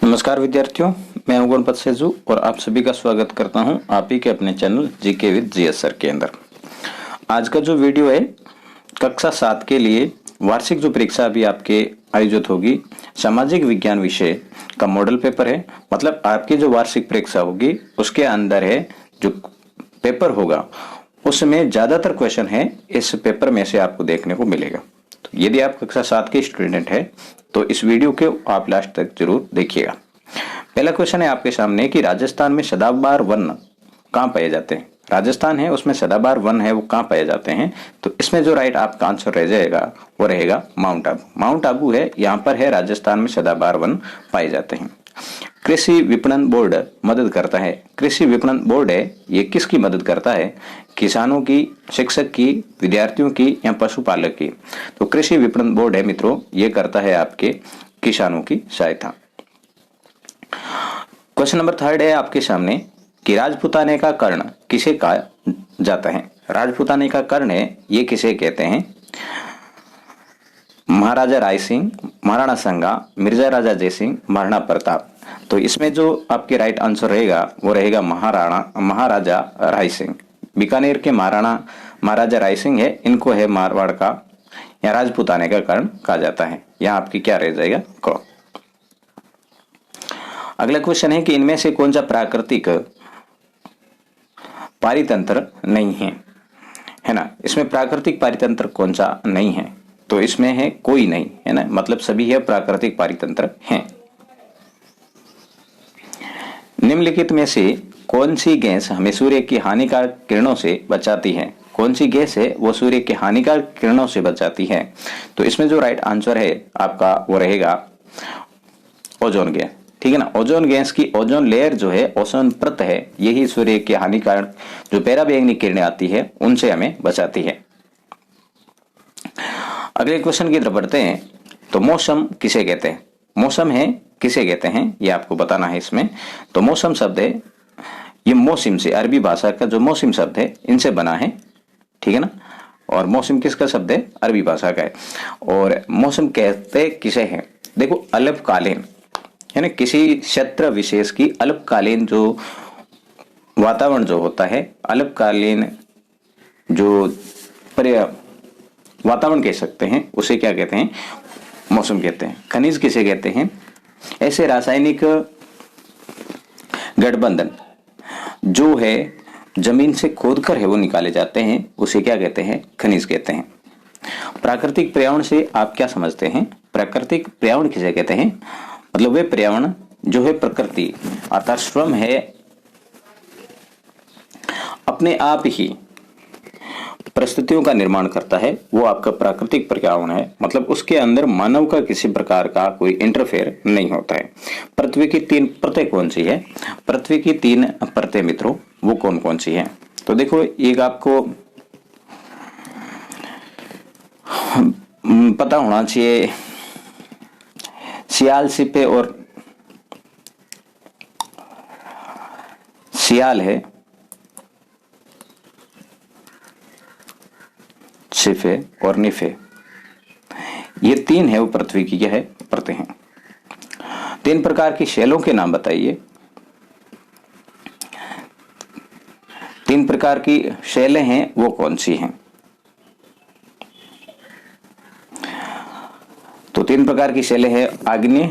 नमस्कार विद्यार्थियों, मैं हूं गणपत सेजू और आप सभी का स्वागत करता हूं आप ही के अपने channel GK with GS sir के अंदर। आज का जो वीडियो है कक्षा 7 के लिए वार्षिक जो परीक्षा अभी आपके आयोजित होगी, सामाजिक विज्ञान विषय का मॉडल पेपर है। मतलब आपकी जो वार्षिक परीक्षा होगी उसके अंदर है जो पेपर होगा उसमें ज्यादातर क्वेश्चन है इस पेपर में से आपको देखने को मिलेगा। तो यदि आप कक्षा 7 के स्टूडेंट है तो इस वीडियो को आप लास्ट तक जरूर देखिएगा। पहला क्वेश्चन है आपके सामने कि राजस्थान में सदाबहार वन कहाँ पाए जाते हैं। राजस्थान है उसमें सदाबहार वन है, वो कहाँ पाए जाते हैं। तो इसमें जो राइट आपका आंसर रह जाएगा वो रहेगा माउंट आबू। माउंट आबू है, यहाँ पर है राजस्थान में सदाबहार वन पाए जाते हैं। कृषि विपणन बोर्ड मदद करता है। कृषि विपणन बोर्ड है, ये किसकी मदद करता है? किसानों की, शिक्षक की, विद्यार्थियों की या पशुपालक की। तो कृषि विपणन बोर्ड है मित्रों, ये करता है आपके किसानों की सहायता। क्वेश्चन नंबर 3 है आपके सामने कि राजपूताने का कर्ण किसे कहा जाता है। राजपूताने का कर्ण है, ये किसे कहते हैं? महाराजा राय सिंह, महाराणा संगा, मिर्जा राजा जयसिंह, महाराणा प्रताप। तो इसमें जो आपके राइट आंसर रहेगा वो रहेगा महाराजा राय सिंह। बीकानेर के महाराजा राय सिंह है, इनको है मारवाड़ का या राजपूताने का कर्ण कहा जाता है। यहाँ आपकी क्या रह जाएगा? क। अगला क्वेश्चन है कि इनमें से कौन सा प्राकृतिक पारितंत्र नहीं है ना। इसमें प्राकृतिक पारितंत्र कौन सा नहीं है? तो इसमें है कोई नहीं, है ना, मतलब सभी है प्राकृतिक पारितंत्र हैं। निम्नलिखित में से कौन सी गैस हमें सूर्य की हानिकारक किरणों से बचाती है? कौन सी गैस है वो सूर्य की हानिकारक किरणों से बचाती है? तो इसमें जो राइट आंसर है आपका वो रहेगा ओजोन गैस। ठीक है ना, ओजोन गैस की ओजोन लेयर जो है, ओजोन परत है, यही सूर्य के हानिकारक जो पराबैंगनी किरणें आती है उनसे हमें बचाती है। अगले क्वेश्चन की तरफ बढ़ते हैं। तो मौसम किसे कहते हैं? मौसम है किसे कहते हैं ये आपको बताना है इसमें। तो मौसम शब्द है, ये मौसम से, अरबी भाषा का जो मौसम शब्द है इनसे बना है। ठीक है ना, और मौसम किसका शब्द है? अरबी भाषा का है। और मौसम कहते किसे हैं? देखो, अल्पकालीन, है ना, किसी क्षेत्र विशेष की अल्पकालीन जो वातावरण जो होता है, अल्पकालीन जो वातावरण कह सकते हैं, उसे क्या कहते हैं? मौसम कहते हैं। खनिज किसे कहते हैं? ऐसे रासायनिक गठबंधन जो है जमीन से खोदकर है वो निकाले जाते हैं, उसे क्या कहते हैं? खनिज कहते हैं। प्राकृतिक पर्यावरण से आप क्या समझते हैं? प्राकृतिक पर्यावरण किसे कहते हैं? मतलब वे पर्यावरण जो है प्रकृति अर्थात स्वयं है अपने आप ही परिस्थितियों का निर्माण करता है, वो आपका प्राकृतिक पर्यावरण है। मतलब उसके अंदर मानव का किसी प्रकार का कोई इंटरफेयर नहीं होता है। पृथ्वी की 3 परतें कौन सी है? पृथ्वी की 3 परतें मित्रों वो कौन कौन सी है? तो देखो, एक आपको पता होना चाहिए, सियाल, सिपे और सियाल है, सिफे और निफे, ये 3 है वो पृथ्वी की क्या है? परतें हैं। 3 प्रकार की शैलों के नाम बताइए। 3 प्रकार की शैलें हैं वो कौन सी हैं? तो 3 प्रकार की शैलें हैं आग्नेय,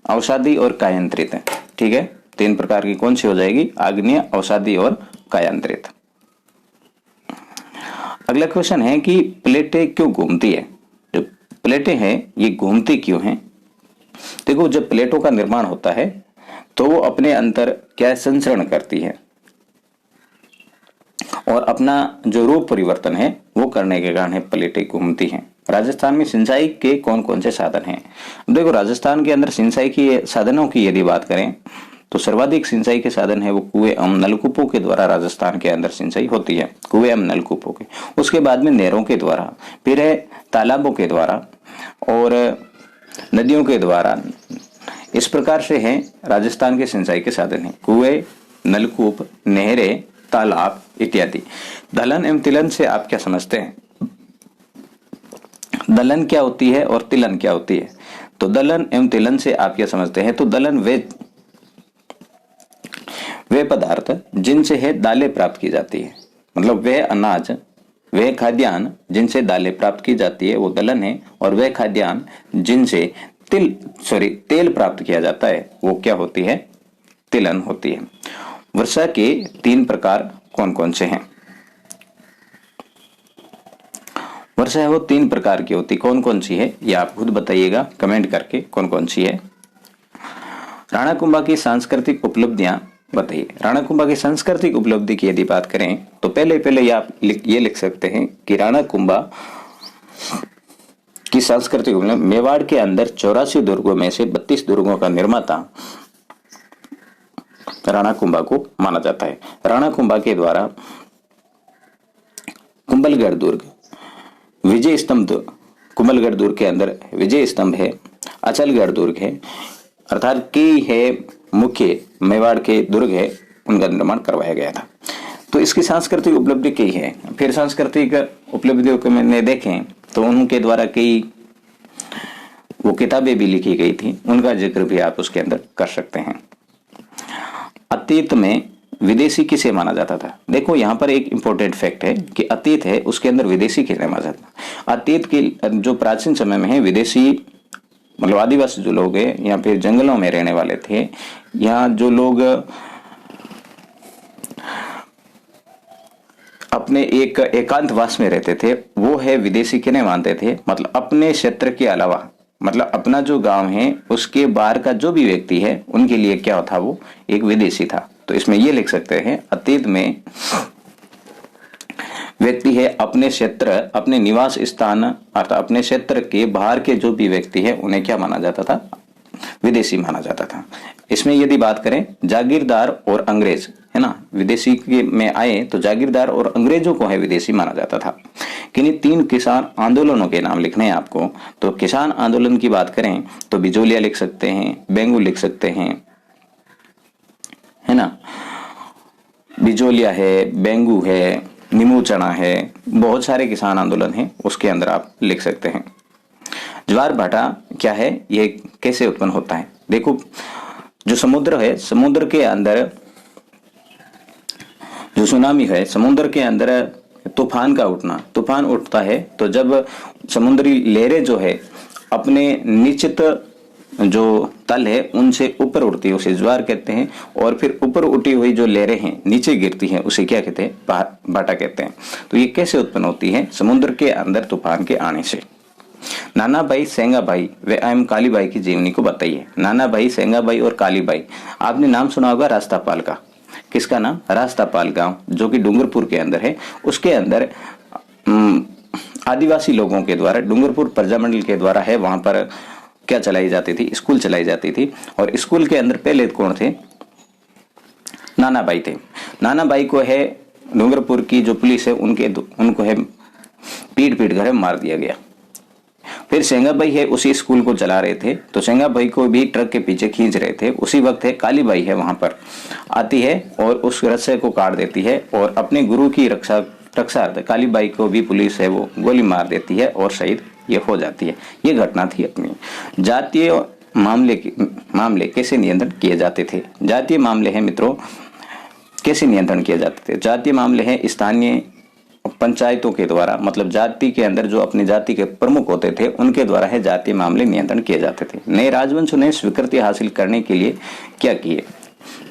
अवसादी और कायांतरित। ठीक है, 3 प्रकार की कौन सी हो जाएगी? आग्नेय, अवसादी और कायांतरित। अगला क्वेश्चन है कि प्लेटें क्यों घूमती है? जो प्लेटें हैं ये घूमती क्यों हैं? देखो, जब प्लेटों का निर्माण होता है तो वो अपने अंदर क्या संचरण करती है और अपना जो रूप परिवर्तन है वो करने के कारण प्लेटें घूमती हैं। राजस्थान में सिंचाई के कौन कौन से साधन हैं? देखो, राजस्थान के अंदर सिंचाई के साधनों की यदि बात करें तो सर्वाधिक सिंचाई के साधन है वो कुएं एवं नलकूपों के द्वारा राजस्थान के अंदर सिंचाई होती है, कुएं एवं नलकूपों के। उसके बाद में नहरों के द्वारा, फिर है तालाबों के द्वारा और नदियों के द्वारा। इस प्रकार से है राजस्थान के सिंचाई के साधन है कुएं, नलकूप, नहरें, तालाब इत्यादि। दलहन एवं तिलहन से आप क्या समझते हैं? दलहन क्या होती है और तिलहन क्या होती है? तो दलहन एवं तिलहन से आप क्या समझते हैं? तो दलहन वे पदार्थ जिनसे है दालें प्राप्त की जाती है, मतलब वह अनाज, वह खाद्यान्न जिनसे दालें प्राप्त की जाती है वो दलहन है, और वह खाद्यान्न जिनसे तेल प्राप्त किया जाता है वो क्या होती है? तिलहन होती है। वर्षा के 3 प्रकार कौन कौन से हैं? वर्षा है वो 3 प्रकार की होती, कौन कौन सी है ये आप खुद बताइएगा कमेंट करके, कौन कौन सी है। राणा कुंभा की सांस्कृतिक उपलब्धियां बताइए। राणा कुंभा की सांस्कृतिक उपलब्धि की यदि बात करें तो पहले ये आप ये लिख सकते हैं कि राणा कुंभा की सांस्कृतिक उपलब्धि, मेवाड़ के अंदर 84 दुर्गों में से 32 दुर्गों का निर्माता राणा कुंभा को माना जाता है। राणा कुंभा के द्वारा कुंभलगढ़ दुर्ग, विजय स्तंभ, कुंभलगढ़ दुर्ग के अंदर विजय स्तंभ है, अचलगढ़ दुर्ग है, अर्थात कई है मुख्य मेवाड़ के दुर्ग है, उनका निर्माण करवाया गया था। तो इसकी सांस्कृतिक उपलब्धि कई है। फिर सांस्कृतिक उपलब्धियों को मैंने देखें तो उनके द्वारा कई वो किताबें भी लिखी गई थी, उनका जिक्र भी आप उसके अंदर कर सकते हैं। अतीत में विदेशी किसे माना जाता था? देखो यहाँ पर एक इंपॉर्टेंट फैक्ट है कि अतीत है उसके अंदर विदेशी किसे माना जाता। अतीत के जो प्राचीन समय में है विदेशी, मतलब आदिवासी जो लोग हैं या फिर जंगलों में रहने वाले थे, यहाँ जो लोग अपने एक एकांतवास में रहते थे वो है विदेशी किन्हें मानते थे? मतलब अपने क्षेत्र के अलावा, मतलब अपना जो गांव है उसके बाहर का जो भी व्यक्ति है उनके लिए क्या था? वो एक विदेशी था। तो इसमें ये लिख सकते हैं अतीत में व्यक्ति है अपने क्षेत्र, अपने निवास स्थान अर्थात अपने क्षेत्र के बाहर के जो भी व्यक्ति है उन्हें क्या माना जाता था? विदेशी माना जाता था। इसमें यदि बात करें जागीरदार और अंग्रेज, है ना, विदेशी के में आए तो जागीरदार और अंग्रेजों को है विदेशी माना जाता था। किन्हीं 3 किसान आंदोलनों के नाम लिखने हैं आपको। तो किसान आंदोलन की बात करें तो बिजोलिया लिख सकते हैं, बेंगू लिख सकते हैं, है ना, बिजोलिया है, बेंगू है, नीमू चना है, बहुत सारे किसान आंदोलन हैं उसके अंदर आप लिख सकते हैं। ज्वार भाटा क्या है, ये कैसे उत्पन्न होता है? देखो जो समुद्र है, समुद्र के अंदर जो सुनामी है, समुद्र के अंदर तूफान का उठना, तूफान उठता है तो जब समुद्री लहरें जो है अपने निश्चित जो तल है उनसे ऊपर उड़ती है उसे ज्वार कहते हैं, और फिर ऊपर उठी हुई जो लहरें हैं नीचे गिरती हैं उसे क्या कहते हैं? भाटा कहते हैं। तो ये कैसे उत्पन्न होती है? समुद्र के अंदर तूफान के आने से। नाना भाई, सेंगा भाई व एवं काली बाई की जीवनी को बताइए। नाना भाई, सेंगा भाई और काली बाई, आपने नाम सुना होगा रास्तापाल का। किसका नाम? रास्तापाल गांव जो कि डूंगरपुर के अंदर है। उसके अंदर आदिवासी लोगों के द्वारा, डूंगरपुर प्रजामंडल के द्वारा है, वहां पर क्या चलाई जाती थी? स्कूल चलाई जाती थी। और स्कूल के अंदर पहले कौन थे? नाना भाई थे। नाना भाई को है डूंगरपुर की जो पुलिस है उनको है पीट कर मार दिया गया। फिर सेंगा भाई है उसी स्कूल को चला रहे थे, तो सेंगा भाई को भी ट्रक के पीछे खींच रहे थे। उसी वक्त है काली बाई है वहां पर आती है और उस रस्से को काट देती है, और अपने गुरु की रक्षार्थ काली बाई को भी पुलिस है वो गोली मार देती है और शहीद ये हो जाती है। ये घटना थी अपनी। जातीय मामले कैसे नियंत्रण किए जाते थे? जातीय मामले हैं मित्रों कैसे नियंत्रण किए जाते थे? जातीय मामले हैं स्थानीय पंचायतों के द्वारा, मतलब जाति के अंदर जो अपनी जाति के प्रमुख होते थे उनके द्वारा है जातीय मामले नियंत्रण किए जाते थे। नए राजवंश ने स्वीकृति हासिल करने के लिए क्या किए?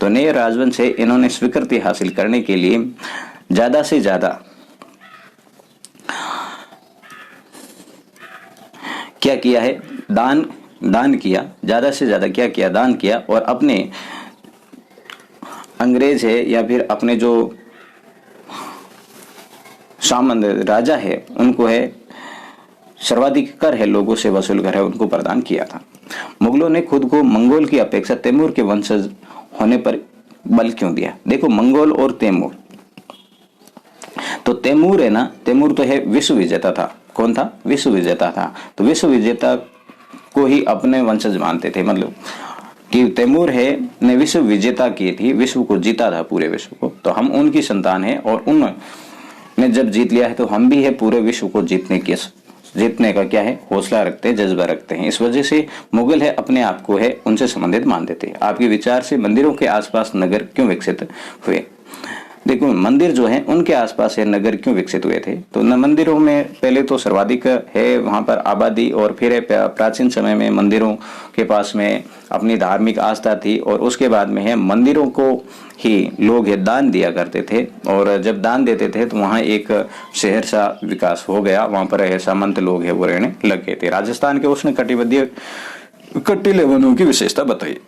तो नए राजवंश से इन्होंने स्वीकृति हासिल करने के लिए ज्यादा से ज्यादा क्या किया है? दान किया। ज्यादा से ज्यादा क्या किया? दान किया। और अपने अंग्रेज है या फिर अपने जो सामंत राजा है उनको है सर्वाधिक कर है लोगों से वसूल कर है उनको प्रदान किया था। मुगलों ने खुद को मंगोल की अपेक्षा तैमूर के वंशज होने पर बल क्यों दिया? देखो मंगोल और तैमूर, तो तैमूर है ना, तैमूर तो है विश्व विजेता था। कौन था? विश्व विजेता था। तो विश्व विजेता को ही अपने वंशज मानते थे, मतलब कि तैमूर है ने विश्व विजेता की थी, विश्व को जीता था पूरे विश्व को, तो हम उनकी संतान है और उन्होंने जब जीत लिया है तो हम भी है पूरे विश्व को जीतने के जीतने का क्या है, हौसला रखते हैं, जज्बा रखते हैं। इस वजह से मुगल है अपने आप को है उनसे संबंधित मान देते हैं। आपके विचार से मंदिरों के आसपास नगर क्यों विकसित हुए? देखो, मंदिर जो है उनके आसपास है नगर क्यों विकसित हुए थे? तो न मंदिरों में पहले तो सर्वाधिक है वहां पर आबादी, और फिर है प्राचीन समय में मंदिरों के पास में अपनी धार्मिक आस्था थी, और उसके बाद में है मंदिरों को ही लोग है दान दिया करते थे, और जब दान देते थे तो वहाँ एक शहर सा विकास हो गया, वहां पर है सामंत लोग है वो रहने लग गए थे। राजस्थान के उष्ण कटिबंधीय कटीले वनों की विशेषता बताइए।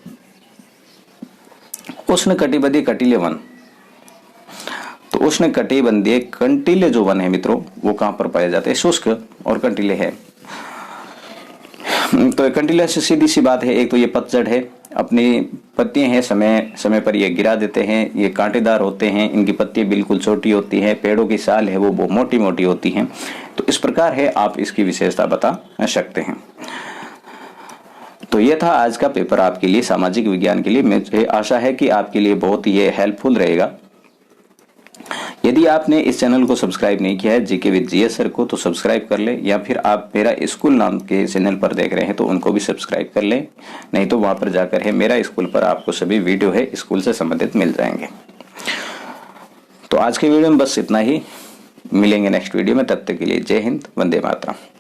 उष्ण कटिबंधीय कटीले वन, तो उष्ण कटिबंधीय कंटीले जो वन है मित्रों वो कहां पर पाए जाते हैं? शुष्क और कंटीले है। तो कंटीले से सीधी सी बात है, एक तो ये पतझड़ है, अपनी पत्तियां हैं समय समय पर ये गिरा देते हैं, ये कांटेदार होते हैं, इनकी पत्तियां बिल्कुल छोटी होती हैं, पेड़ों की साल है वो मोटी मोटी होती हैं। तो इस प्रकार है आप इसकी विशेषता बता सकते हैं। तो ये था आज का पेपर आपके लिए, सामाजिक विज्ञान के लिए। मुझे आशा है कि आपके लिए बहुत ये हेल्पफुल रहेगा। यदि आपने इस चैनल को सब्सक्राइब नहीं किया है जीके विद जीएस सर को, तो सब्सक्राइब कर ले, या फिर आप मेरा स्कूल नाम के चैनल पर देख रहे हैं तो उनको भी सब्सक्राइब कर लें, नहीं तो वहां पर जाकर है मेरा स्कूल पर आपको सभी वीडियो है स्कूल से संबंधित मिल जाएंगे। तो आज के वीडियो में बस इतना ही, मिलेंगे नेक्स्ट वीडियो में, तब तक के लिए जय हिंद, वंदे मातरम।